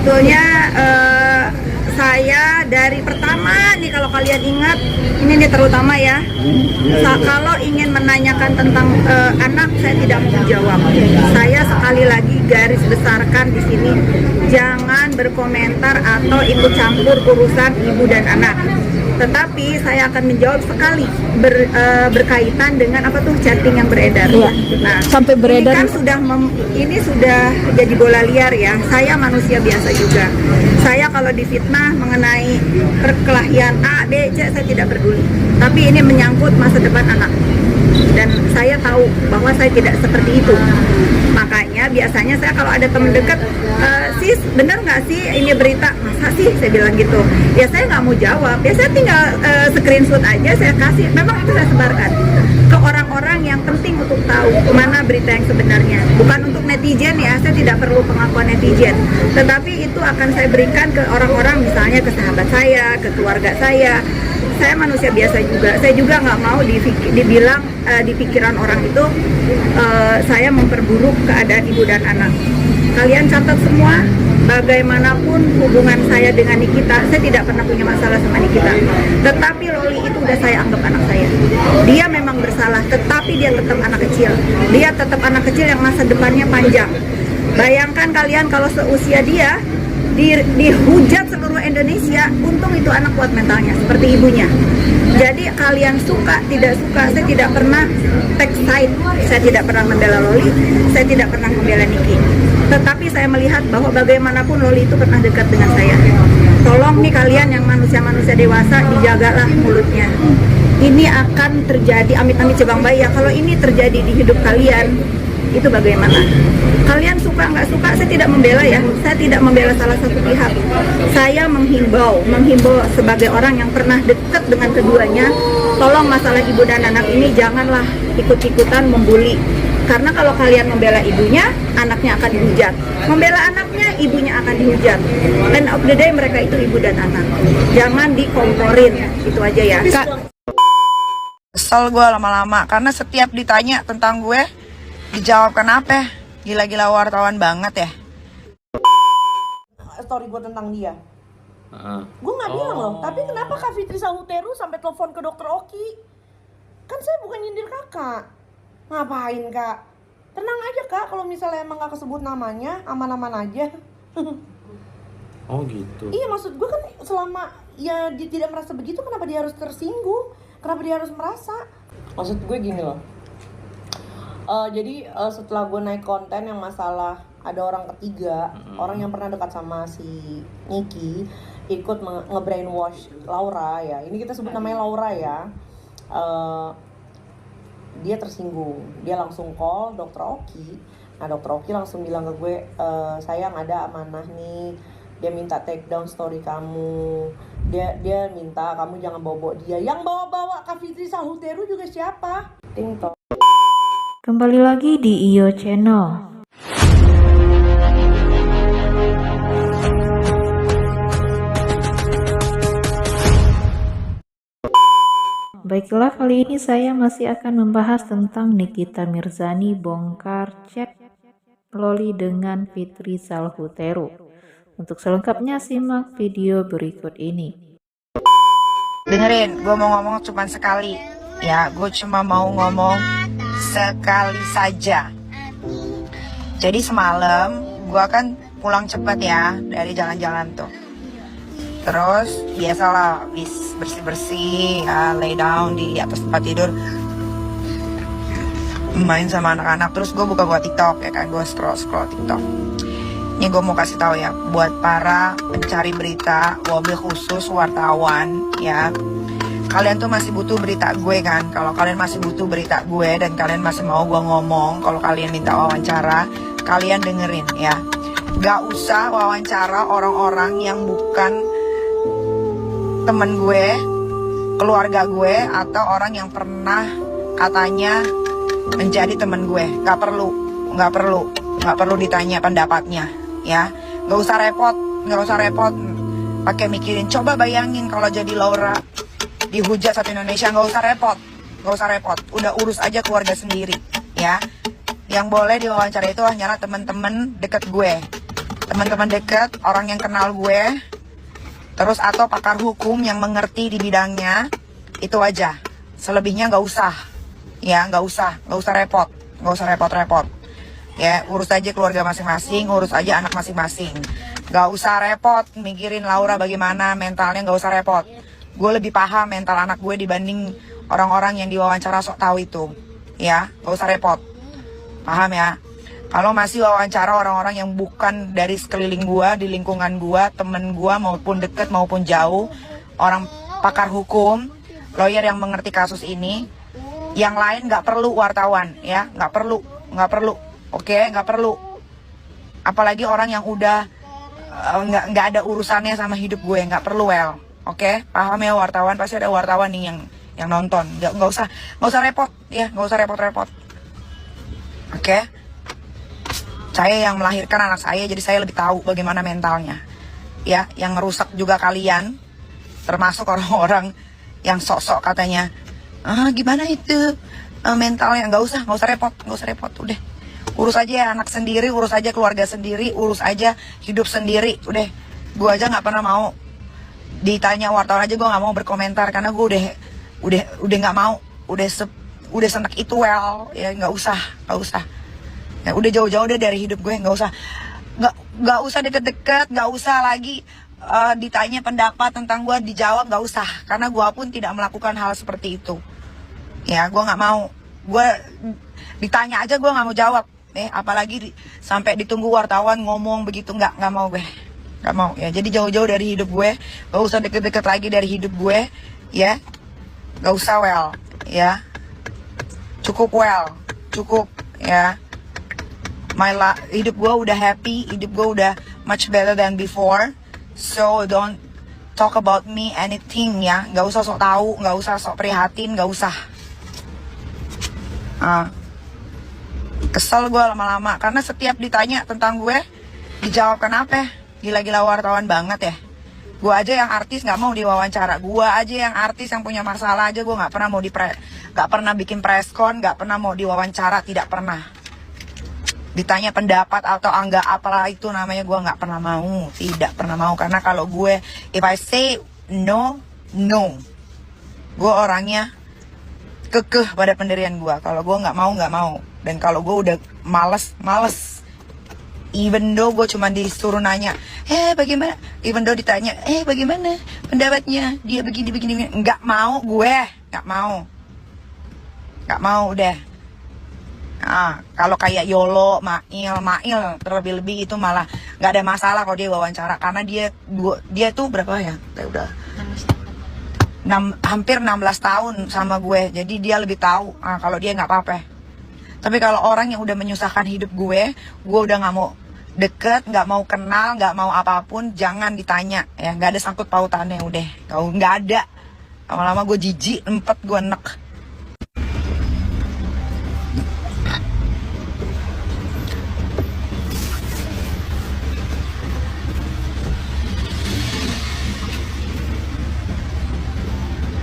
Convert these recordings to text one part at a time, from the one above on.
Sebetulnya saya dari pertama nih, kalau kalian ingat, ini nih terutama ya, kalau ingin menanyakan tentang anak, saya tidak mau menjawab. Saya sekali lagi garis besarkan di sini, jangan berkomentar atau ikut campur urusan ibu dan anak. Tetapi saya akan menjawab sekali berkaitan dengan apa tuh chatting yang beredar. Iya. Nah, Sampai beredar. ini kan ini sudah jadi bola liar ya. Saya manusia biasa juga. Saya kalau difitnah mengenai perkelahian A, B, C, saya tidak peduli. Tapi ini menyangkut masa depan anak. Dan saya tahu bahwa saya tidak seperti itu. Makanya biasanya saya kalau ada teman dekat, sis bener nggak sih ini berita? Masa sih saya bilang gitu. Ya saya nggak mau jawab. Ya saya tinggal screenshot aja, saya kasih. Memang itu saya sebarkan ke orang-orang yang penting untuk tahu mana berita yang sebenarnya. Bukan untuk netizen ya, saya tidak perlu pengakuan netizen. Tetapi itu akan saya berikan ke orang-orang, misalnya ke sahabat saya, ke keluarga saya. Saya manusia biasa juga. Saya juga nggak mau dibilang di pikiran orang itu saya memperburuk keadaan ibu dan anak. Kalian catat semua, bagaimanapun hubungan saya dengan Nikita, saya tidak pernah punya masalah sama Nikita. Tetapi Loli itu udah saya anggap anak saya. Dia memang bersalah, tetapi dia tetap anak kecil. Dia tetap anak kecil yang masa depannya panjang. Bayangkan kalian kalau seusia dia, dihujat seluruh Indonesia, untung itu anak kuat mentalnya seperti ibunya. Jadi kalian suka tidak suka, saya tidak pernah take side, saya tidak pernah membela Loli, saya tidak pernah membela Niki. Tetapi saya melihat bahwa bagaimanapun Loli itu pernah dekat dengan saya. Tolong nih kalian yang manusia-manusia dewasa, dijagalah mulutnya. Ini akan terjadi, amit-amit cebang bayi ya, kalau ini terjadi di hidup kalian, itu bagaimana? Kalian suka nggak suka, saya tidak membela ya, saya tidak membela salah satu pihak. Saya menghimbau sebagai orang yang pernah dekat dengan keduanya, tolong masalah ibu dan anak ini janganlah ikut-ikutan membuli. Karena kalau kalian membela ibunya, anaknya akan dihujat. Membela anaknya, ibunya akan dihujat. End of the day mereka itu ibu dan anak. Jangan dikomporin, itu aja ya. Kesel gue lama-lama, karena setiap ditanya tentang gue, dijawab kenapa? Gila-gila wartawan banget ya. Story gue tentang dia. Gue nggak bilang loh, tapi kenapa Kak Fitri Sahuteru sampai telepon ke dokter Oki? Kan saya bukan nyindir kakak. Ngapain kak? Tenang aja kak, kalau misalnya emang gak kesebut namanya, aman-aman aja. Oh gitu. Iya, maksud gue kan selama ya dia tidak merasa begitu, kenapa dia harus tersinggung? Kenapa dia harus merasa? Maksud gue gini loh. Jadi setelah gue naik konten yang masalah ada orang ketiga, orang yang pernah dekat sama si Niki ikut nge-brainwash Laura ya. Ini kita sebut namanya Laura ya. Dia tersinggung, dia langsung call dokter Oki. Nah dokter Oki langsung bilang ke gue, sayang ada amanah nih. Dia minta take down story kamu. Dia minta kamu jangan bawa-bawa dia. Yang bawa-bawa Kak Fitri Sahuteru juga siapa? Ting tong. Kembali lagi di Iyo Channel. Baiklah, kali ini saya masih akan membahas tentang Nikita Mirzani bongkar chat Loli dengan Fitri Sahuteru. Untuk selengkapnya simak video berikut ini. Dengerin, gue mau ngomong cuma sekali. Ya, gue cuma mau ngomong sekali saja. Jadi semalam gue kan pulang cepet ya dari jalan-jalan tuh. Terus biasalah habis bersih-bersih ya, lay down di atas tempat tidur, main sama anak-anak. Terus gue buka TikTok ya kan, gue scroll TikTok. Ini gue mau kasih tahu ya buat para pencari berita, wabil khusus wartawan ya. Kalian tuh masih butuh berita gue kan. Kalau kalian masih butuh berita gue dan kalian masih mau gue ngomong, kalau kalian minta wawancara, kalian dengerin ya. Gak usah wawancara orang-orang yang bukan temen gue, keluarga gue, atau orang yang pernah katanya menjadi temen gue. Gak perlu ditanya pendapatnya ya. Gak usah repot pakai mikirin. Coba bayangin kalau jadi Laura dihujat satu Indonesia, nggak usah repot, udah urus aja keluarga sendiri ya. Yang boleh diwawancara itu hanyalah teman-teman deket gue teman-teman deket, orang yang kenal gue, terus atau pakar hukum yang mengerti di bidangnya, itu aja. Selebihnya nggak usah, ya nggak usah repot, nggak usah repot-repot. Ya urus aja keluarga masing-masing, urus aja anak masing-masing. Nggak usah repot mikirin Laura bagaimana mentalnya, nggak usah repot. Gue lebih paham mental anak gue dibanding orang-orang yang diwawancara sok tahu itu. Ya, nggak usah repot. Paham ya? Kalau masih wawancara orang-orang yang bukan dari sekeliling gua, di lingkungan gua, temen gua maupun deket maupun jauh, orang pakar hukum, lawyer yang mengerti kasus ini, yang lain nggak perlu wartawan, ya, nggak perlu, oke, nggak perlu. Apalagi orang yang udah nggak ada urusannya sama hidup gue, nggak perlu, oke, paham ya wartawan, pasti ada wartawan nih yang nonton, nggak usah repot, ya, nggak usah repot-repot, oke. Saya yang melahirkan anak saya, jadi saya lebih tahu bagaimana mentalnya. Ya, yang ngerusak juga kalian, termasuk orang-orang yang sok-sok katanya, gimana itu mentalnya, nggak usah repot, udah. Urus aja anak sendiri, urus aja keluarga sendiri, urus aja hidup sendiri, udah. Gue aja nggak pernah mau ditanya wartawan aja, gue nggak mau berkomentar karena gue udah nggak mau, udah senek itu, ya nggak usah. Ya, udah jauh-jauh deh dari hidup gue, nggak usah deket-deket, nggak usah lagi ditanya pendapat tentang gue, dijawab, nggak usah, karena gue pun tidak melakukan hal seperti itu. Ya, gue nggak mau, gue ditanya aja gue nggak mau jawab, apalagi sampai ditunggu wartawan ngomong begitu, nggak mau gue, nggak mau. Ya, jadi jauh-jauh dari hidup gue, nggak usah deket-deket lagi dari hidup gue, ya, nggak usah, ya, cukup, ya. Hidup gue udah happy, hidup gue udah much better than before. So don't talk about me anything, ya. Gak usah sok tahu, gak usah sok prihatin, gak usah. Kesel gue lama-lama karena setiap ditanya tentang gue dijawab kenapa? Gila-gila wartawan banget ya. Gue aja yang artis gak mau diwawancara, gue aja yang artis yang punya masalah aja gue gak pernah gak pernah bikin preskon, gak pernah mau diwawancara, tidak pernah. Ditanya pendapat atau enggak apalah itu namanya, gue nggak pernah mau, tidak pernah mau. Karena kalau gue, if I say no, gue orangnya kekeh pada pendirian gue. Kalau gue nggak mau. Dan kalau gue udah males. Even though gue cuma disuruh nanya, bagaimana? Even though ditanya, bagaimana pendapatnya? Dia begini. Nggak mau gue, nggak mau udah. Kalau kayak Yolo, Mail terlebih-lebih itu malah nggak ada masalah kalau dia wawancara, karena dia tuh berapa ya? Udah hampir 16 tahun sama gue, jadi dia lebih tahu. Kalau dia nggak apa-apa. Tapi kalau orang yang udah menyusahkan hidup gue udah nggak mau deket, nggak mau kenal, nggak mau apapun, jangan ditanya, ya, nggak ada sangkut pautannya, udah, kalau nggak ada, lama-lama gue jijik, gue enek.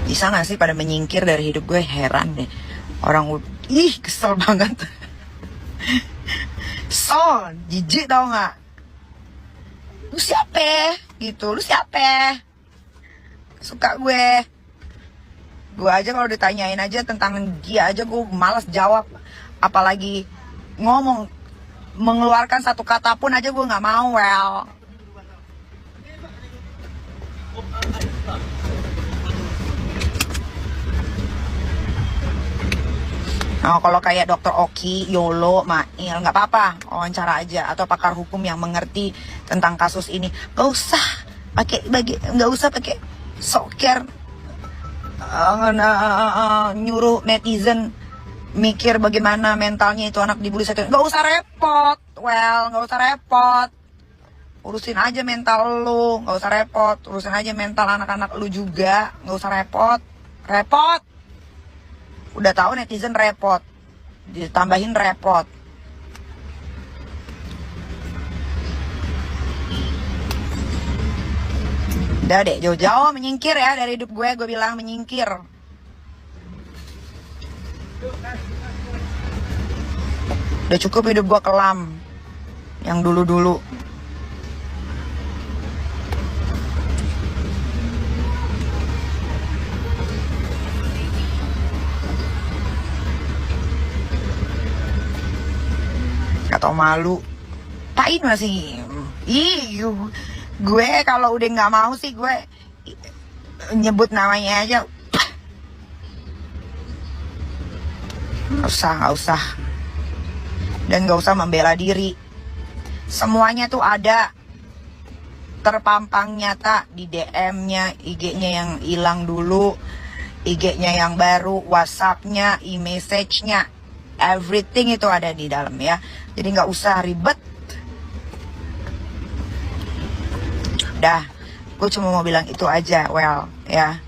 Bisa gak sih pada menyingkir dari hidup gue? Heran deh. Orang kesel banget. Jijik tau gak? Lu siapa? Gitu, lu siapa? Suka gue. Gue aja kalau ditanyain aja tentang dia aja gue malas jawab. Apalagi ngomong, mengeluarkan satu kata pun aja gue gak mau, kalau kayak Dr. Oki, Yolo, Mail, nggak apa-apa, wawancara aja, atau pakar hukum yang mengerti tentang kasus ini. Nggak usah pakai soker, nyuruh netizen mikir bagaimana mentalnya itu anak dibully seksual. Nggak usah repot, nggak usah repot. Urusin aja mental lu, nggak usah repot. Urusin aja mental anak-anak lu juga, nggak usah repot. Udah tahu netizen repot, ditambahin repot. Udah deh, jauh-jauh menyingkir ya dari hidup gue bilang menyingkir. Udah cukup hidup gue kelam yang dulu-dulu. nggak tau malu. Tain masih. Gue kalau udah nggak mau sih gue nyebut namanya aja. Nggak usah. Dan nggak usah membela diri. Semuanya tuh ada terpampang nyata di DM-nya, IG-nya yang hilang dulu, IG-nya yang baru, WhatsApp-nya, e-message-nya, everything itu ada di dalam ya. Jadi nggak usah ribet. Dah, gue cuma mau bilang itu aja, well ya.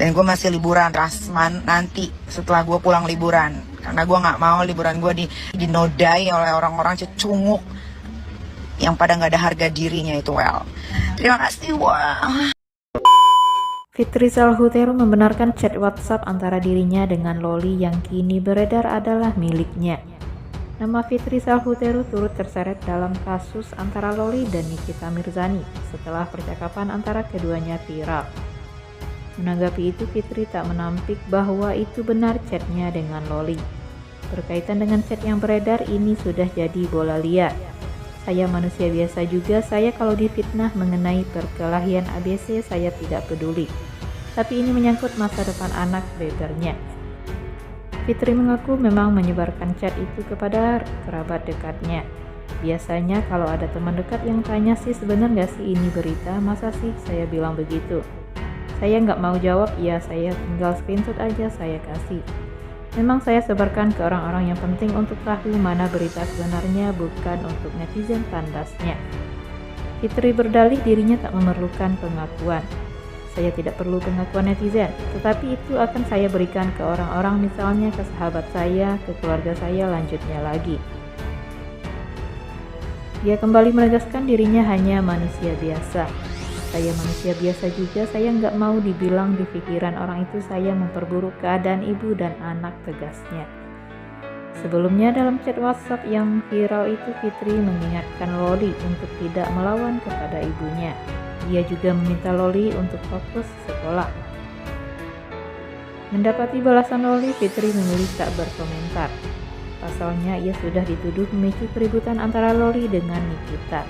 Dan gue masih liburan Rasman nanti setelah gue pulang liburan. Karena gue gak mau liburan gue dinodai oleh orang-orang cecunguk yang pada gak ada harga dirinya itu, well. Terima kasih, wah. Fitri Salhutero membenarkan chat WhatsApp antara dirinya dengan Loli yang kini beredar adalah miliknya. Nama Fitri Salhutero turut terseret dalam kasus antara Loli dan Nikita Mirzani setelah percakapan antara keduanya viral. Menanggapi itu, Fitri tak menampik bahwa itu benar chatnya dengan Loli. Berkaitan dengan chat yang beredar, ini sudah jadi bola liar. Saya manusia biasa juga, saya kalau difitnah mengenai perkelahian ABC saya tidak peduli. Tapi ini menyangkut masa depan anak bebernya. Fitri mengaku memang menyebarkan chat itu kepada kerabat dekatnya. Biasanya kalau ada teman dekat yang tanya sih sebenarnya nggak sih ini berita, masa sih saya bilang begitu. Saya nggak mau jawab, ya saya tinggal screenshot aja saya kasih. Memang saya sebarkan ke orang-orang yang penting untuk tahu mana berita sebenarnya, bukan untuk netizen, tandasnya. Fitri berdalih dirinya tak memerlukan pengakuan. Saya tidak perlu pengakuan netizen, tetapi itu akan saya berikan ke orang-orang, misalnya ke sahabat saya, ke keluarga saya, lanjutnya lagi. Dia kembali menegaskan dirinya hanya manusia biasa. Saya manusia biasa juga, saya nggak mau dibilang di pikiran orang itu saya memperburuk keadaan ibu dan anak, tegasnya. Sebelumnya dalam chat WhatsApp yang viral itu, Fitri mengingatkan Loli untuk tidak melawan kepada ibunya. Dia juga meminta Loli untuk fokus sekolah. Mendapati balasan Loli, Fitri memilih tak berkomentar. Pasalnya ia sudah dituduh memicu keributan antara Loli dengan Nikita.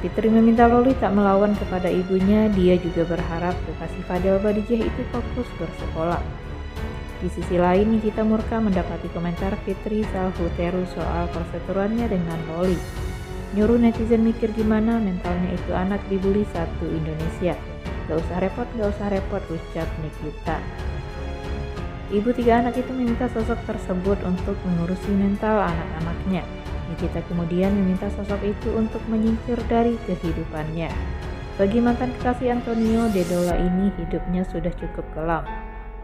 Fitri meminta Loli tak melawan kepada ibunya. Dia juga berharap kekasih Fadel Badijah itu fokus bersekolah. Di sisi lain, Nikita murka mendapati komentar Fitri Salhutero soal perseteruannya dengan Loli. Nyuruh netizen mikir gimana mentalnya itu anak dibully satu Indonesia. Gak usah repot, ucap Nikita. Ibu 3 anak itu meminta sosok tersebut untuk mengurusi mental anak-anaknya. Nikita kemudian meminta sosok itu untuk menyingkir dari kehidupannya. Bagi mantan kekasih Antonio Dedola ini, hidupnya sudah cukup kelam.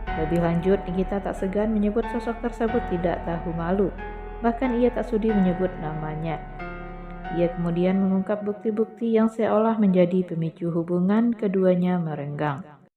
Lebih lanjut, Nikita tak segan menyebut sosok tersebut tidak tahu malu. Bahkan ia tak sudi menyebut namanya. Ia kemudian mengungkap bukti-bukti yang seolah menjadi pemicu hubungan keduanya merenggang.